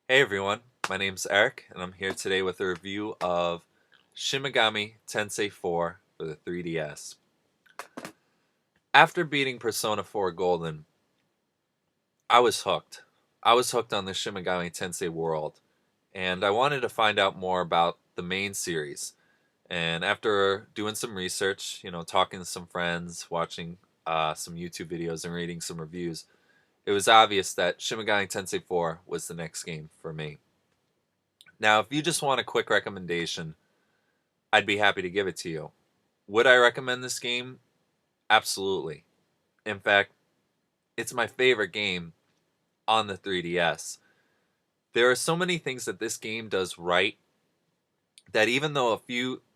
Hey everyone, my name's Eric, and I'm here today with a review of Shin Megami Tensei 4 for the 3DS. After beating Persona 4 Golden, I was hooked. I was hooked on the Shin Megami Tensei world, and I wanted to find out more about the main series. And after doing some research, talking to some friends, watching some YouTube videos, and reading some reviews, it was obvious that Shin Megami Tensei 4 was the next game for me. Now, if you just want a quick recommendation, I'd be happy to give it to you. Would I recommend this game? Absolutely. In fact, it's my favorite game on the 3DS. There are so many things that this game does right that even though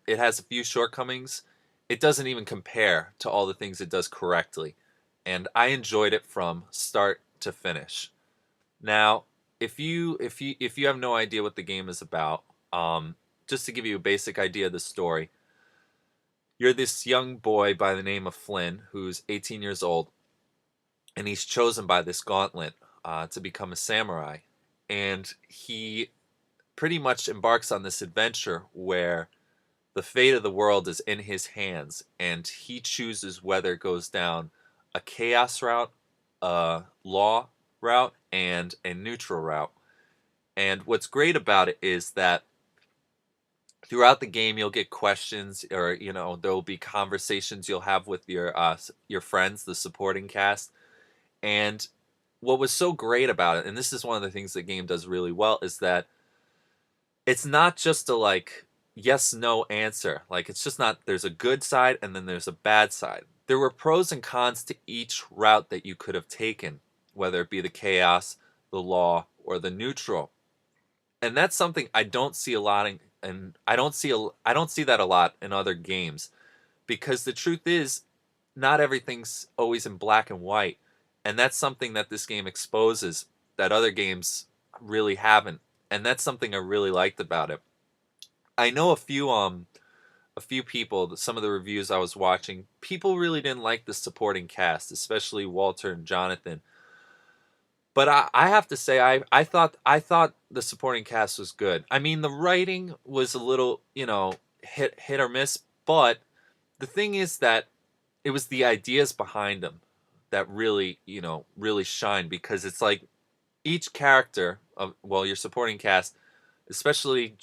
it has a few shortcomings, it doesn't even compare to all the things it does correctly. And I enjoyed it from start to finish. Now, if you have no idea what the game is about, just to give you a basic idea of the story, you're this young boy by the name of Flynn who's 18 years old, and he's chosen by this gauntlet to become a samurai. And he pretty much embarks on this adventure where the fate of the world is in his hands, and he chooses whether it goes down a chaos route, a law route, and a neutral route. And what's great about it is that throughout the game you'll get questions, or there'll be conversations you'll have with your friends, the supporting cast. And what was so great about it, and this is one of the things the game does really well, is that it's not just a like yes no answer. Like, it's just not there's a good side and then there's a bad side. There were pros and cons to each route that you could have taken, whether it be the chaos, the law, or the neutral. And that's something I don't see a lot in, and I don't see that a lot in other games, because the truth is not everything's always in black and white, and that's something that this game exposes that other games really haven't, and that's something I really liked about it. I know a few people, some of the reviews I was watching, people really didn't like the supporting cast, especially Walter and Jonathan. But I have to say, I thought the supporting cast was good. I mean, the writing was a little, hit or miss, but the thing is that it was the ideas behind them that really, really shine, because it's like each character of, well, your supporting cast, especially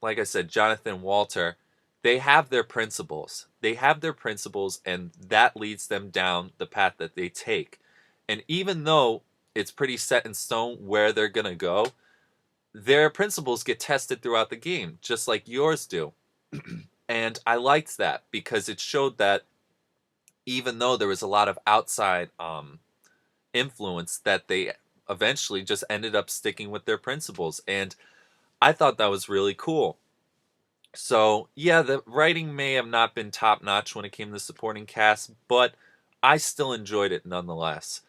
like I said, Jonathan and Walter, they have their principles. They have their principles, and that leads them down the path that they take. And even though it's pretty set in stone where they're going to go, their principles get tested throughout the game, just like yours do. And I liked that because it showed that even though there was a lot of outside influence, that they eventually just ended up sticking with their principles. And I thought that was really cool. So, yeah, the writing may have not been top notch when it came to supporting cast, but I still enjoyed it nonetheless.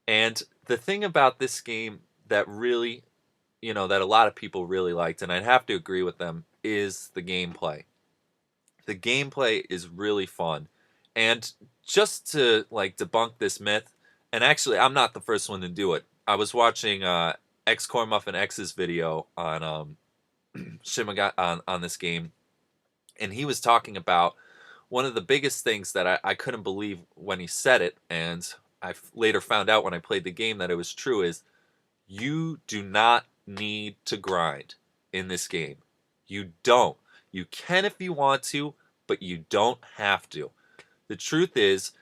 And the thing about this game that really, that a lot of people really liked, and I'd have to agree with them, is the gameplay. The gameplay is really fun. And just to like debunk this myth, and actually I'm not the first one to do it. I was watching X Core Muffin X's video on Shimaga on this game, and he was talking about one of the biggest things that I couldn't believe when he said it, and later found out when I played the game that it was true, is you do not need to grind in this game. You don't. You can if you want to, but you don't have to. The truth is,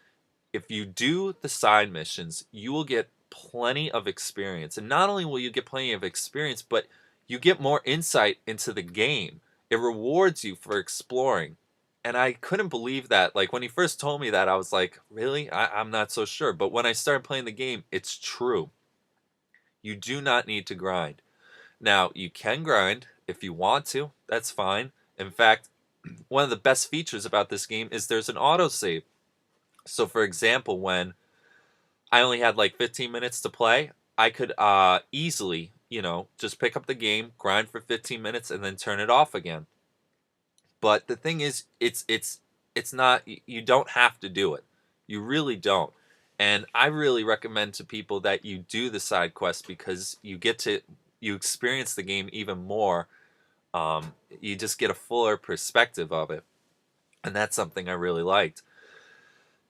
if you do the side missions, you will get plenty of experience. And not only will you get plenty of experience, but you get more insight into the game. It rewards you for exploring. And I couldn't believe that. Like, when he first told me that, I was like, really? I'm not so sure. But when I started playing the game, it's true. You do not need to grind. Now, you can grind if you want to. That's fine. In fact, one of the best features about this game is there's an autosave. So, for example, when I only had like 15 minutes to play, I could easily, just pick up the game, grind for 15 minutes, and then turn it off again. But the thing is, it's not. You don't have to do it. You really don't. And I really recommend to people that you do the side quests, because you get to. you experience the game even more. You just get a fuller perspective of it, and that's something I really liked.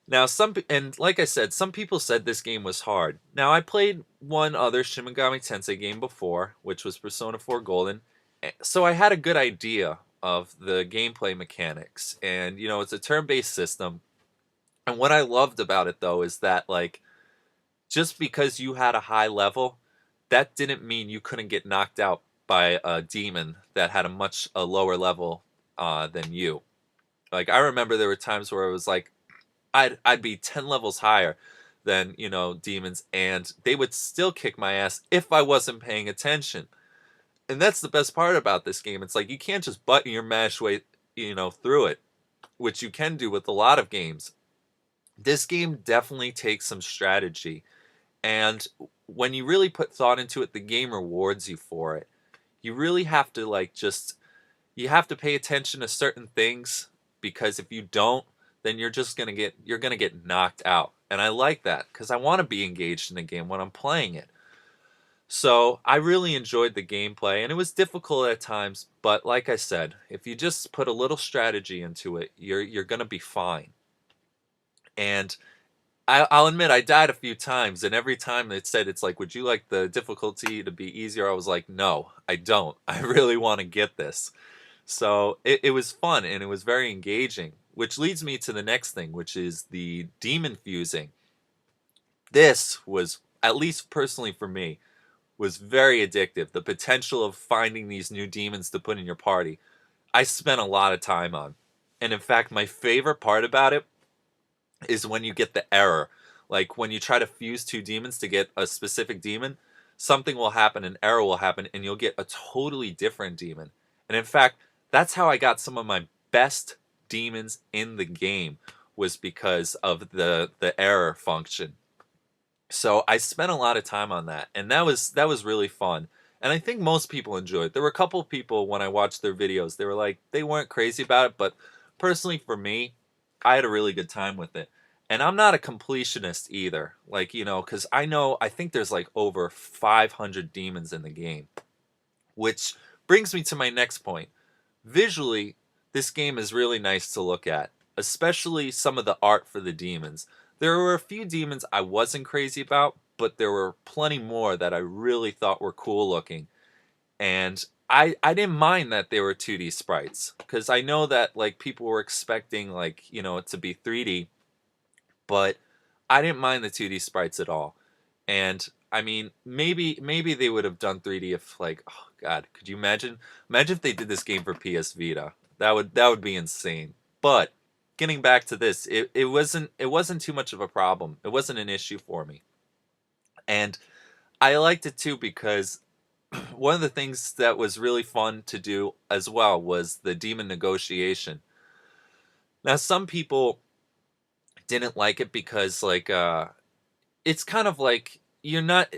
Now, and like I said, some people said this game was hard. Now, I played one other Shin Megami Tensei game before, which was Persona 4 Golden, so I had a good idea of the gameplay mechanics. And it's a turn-based system. And what I loved about it though is that just because you had a high level, that didn't mean you couldn't get knocked out by a demon that had a lower level than you. Like I remember there were times where it was like I'd be 10 levels higher than, demons, and they would still kick my ass if I wasn't paying attention. And that's the best part about this game. It's like you can't just button your mash way, through it, which you can do with a lot of games. This game definitely takes some strategy. And when you really put thought into it, the game rewards you for it. You really have to you have to pay attention to certain things, because if you don't, then you're going to get knocked out. And I like that cuz I want to be engaged in the game when I'm playing it. So, I really enjoyed the gameplay, and it was difficult at times, but like I said, if you just put a little strategy into it, you're going to be fine. And I'll admit I died a few times, and every time it said, it's like, would you like the difficulty to be easier? I was like, no, I don't. I really want to get this. So it was fun, and it was very engaging, which leads me to the next thing, which is the demon fusing. This was, at least personally for me, was very addictive. The potential of finding these new demons to put in your party, I spent a lot of time on. And in fact, my favorite part about it is when you get the error. Like when you try to fuse two demons to get a specific demon, something will happen, an error will happen, and you'll get a totally different demon. And in fact, that's how I got some of my best demons in the game, was because of the error function. So I spent a lot of time on that, and that was really fun. And I think most people enjoyed it. There were a couple of people when I watched their videos, they were like they weren't crazy about it, but personally for me, I had a really good time with it. And I'm not a completionist either. Like, cuz I think there's like over 500 demons in the game, which brings me to my next point. Visually, this game is really nice to look at, especially some of the art for the demons. There were a few demons I wasn't crazy about, but there were plenty more that I really thought were cool looking. And I didn't mind that they were 2D sprites, because I know that like people were expecting it to be 3D, but I didn't mind the 2D sprites at all. And I mean, maybe they would have done 3D if oh god, could you imagine if they did this game for PS Vita? That would be insane. But getting back to this, it wasn't too much of a problem. It wasn't an issue for me. And I liked it too because one of the things that was really fun to do as well was the demon negotiation. Now some people didn't like it because it's kind of like you're not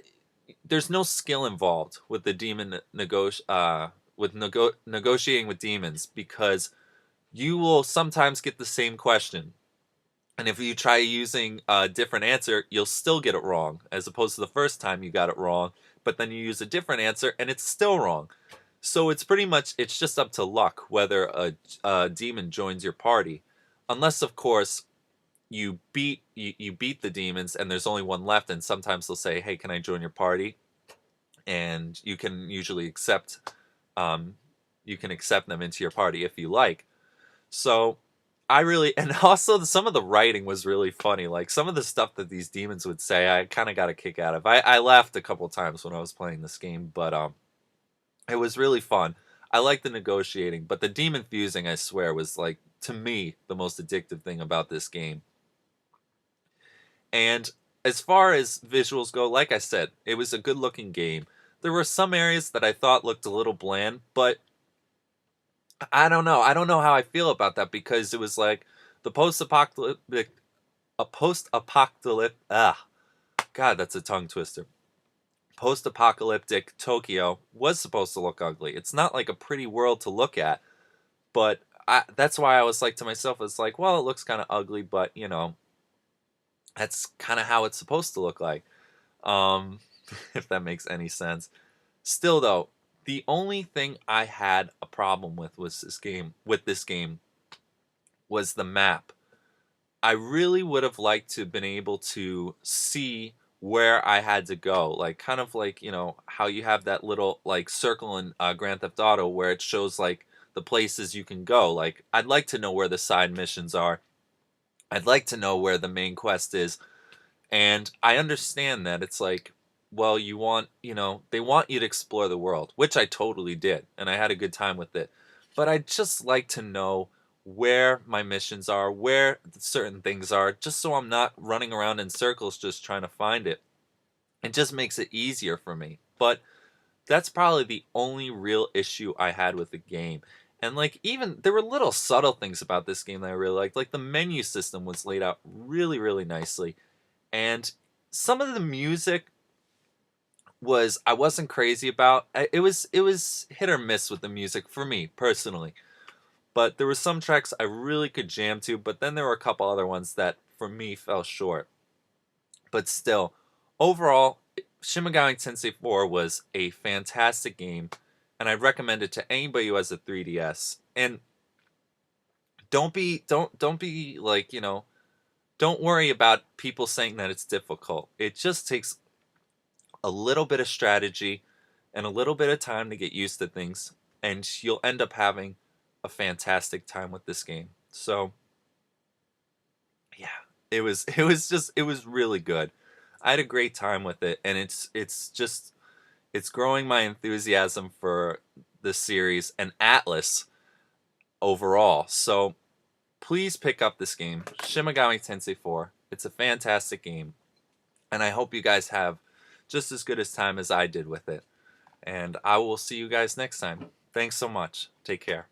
there's no skill involved with the negotiating with demons, because you will sometimes get the same question, and if you try using a different answer, you'll still get it wrong, as opposed to the first time you got it wrong, but then you use a different answer and it's still wrong. So it's just up to luck whether a demon joins your party, unless of course you beat the demons and there's only one left, and sometimes they'll say, hey, can I join your party? And you can usually um, accept them into your party if you like. So I really, and also some of the writing was really funny. Like some of the stuff that these demons would say, I kind of got a kick out of. I laughed a couple times when I was playing this game, but it was really fun. I like the negotiating, but the demon fusing, I swear, was like, to me, the most addictive thing about this game. And as far as visuals go, like I said, it was a good looking game. There were some areas that I thought looked a little bland, but I don't know. I don't know how I feel about that, because it was like the post-apocalyptic, God, that's a tongue twister. Post-apocalyptic Tokyo was supposed to look ugly. It's not like a pretty world to look at, but that's why I was like to myself, it's like, well, it looks kind of ugly, but that's kind of how it's supposed to look like. Um, if that makes any sense. Still though, the only thing I had a problem with this game was the map. I really would have liked to have been able to see where I had to go. Like kind of like, how you have that little like circle in Grand Theft Auto where it shows like the places you can go. Like I'd like to know where the side missions are. I'd like to know where the main quest is. And I understand that it's like, well, they want you to explore the world, which I totally did, and I had a good time with it. But I'd just like to know where my missions are, where certain things are, just so I'm not running around in circles just trying to find it. It just makes it easier for me. But that's probably the only real issue I had with the game. And like even there were little subtle things about this game that I really liked. Like the menu system was laid out really, really nicely. And some of the music I wasn't crazy about. It was hit or miss with the music for me personally. But there were some tracks I really could jam to, but then there were a couple other ones that for me fell short. But still, overall, Shin Megami Tensei 4 was a fantastic game, and I recommend it to anybody who has a 3DS. And don't be like, don't worry about people saying that it's difficult. It just takes a little bit of strategy and a little bit of time to get used to things, and you'll end up having a fantastic time with this game. So, yeah, it was really good. I had a great time with it, and it's growing my enthusiasm for the series and Atlas overall. So, please pick up this game, Shin Megami Tensei 4. It's a fantastic game, and I hope you guys have just as good a time as I did with it. And I will see you guys next time. Thanks so much. Take care.